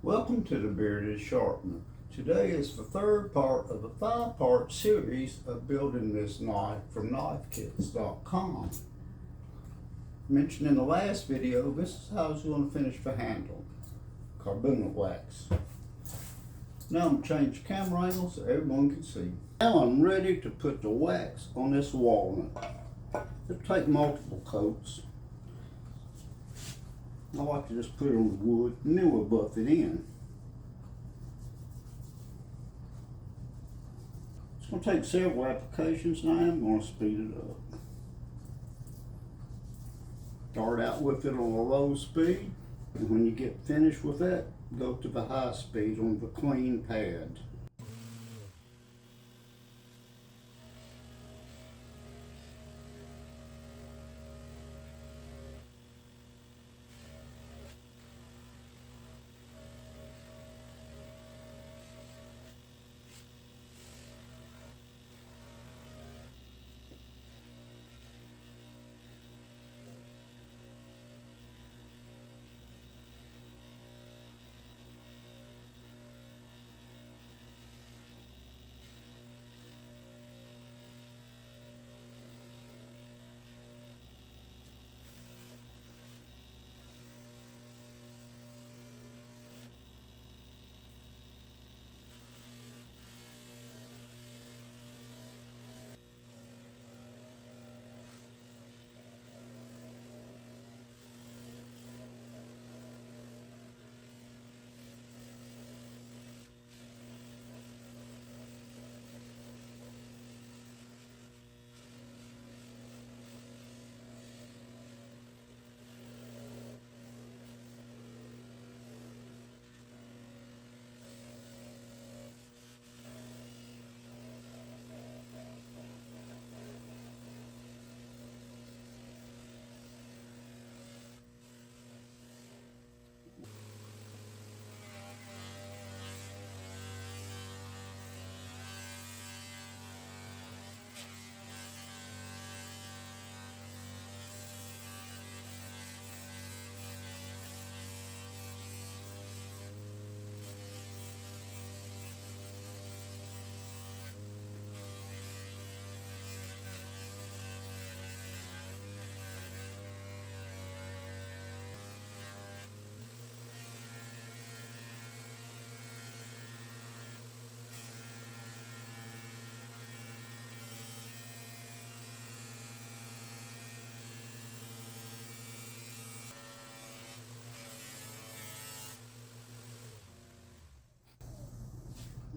Welcome to the Bearded Sharpener. Today is the third part of a 5-part series of building this knife from knifekits.com. Mentioned in the last video, this is how I was going to finish the handle. Carnauba wax. Now I'm going to change the camera angle so everyone can see. Now I'm ready to put the wax on this walnut. It'll take multiple coats. I like to just put it on the wood and then we'll buff it in. It's going to take several applications and I am going to speed it up. Start out with it on a low speed, and when you get finished with that, go to the high speed on the clean pad.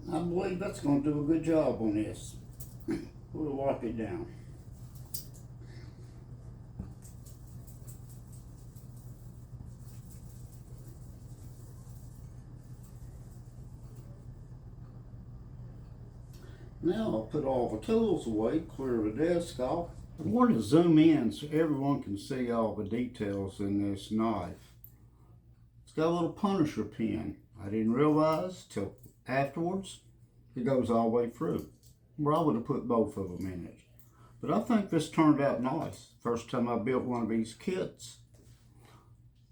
I believe that's going to do a good job on this. We'll wipe it down. Now I'll put all the tools away, clear the desk off. I want to zoom in so everyone can see all the details in this knife. It's got a little punisher pin. I didn't realize till afterwards it goes all the way through. Well, I would have put both of them in it. But I think this turned out nice. First time I built one of these kits.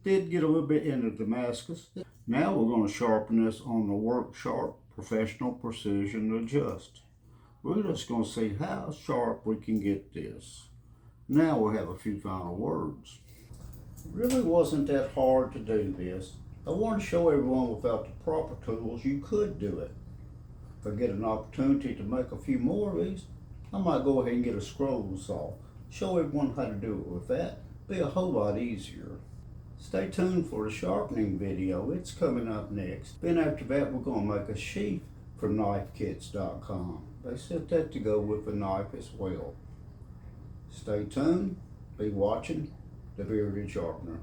Did get a little bit into Damascus. Now we're going to sharpen this on the Work Sharp Professional Precision Adjust. We're just going to see how sharp we can get this. Now we'll have a few final words. It really wasn't that hard to do this. I want to show everyone without the proper tools you could do it. If I get an opportunity to make a few more of these, I might go ahead and get a scroll saw. Show everyone how to do it with that. Be a whole lot easier. Stay tuned for the sharpening video. It's coming up next. Then after that we're going to make a sheath from knifekits.com. They set that to go with the knife as well. Stay tuned. Be watching the Bearded Sharpener.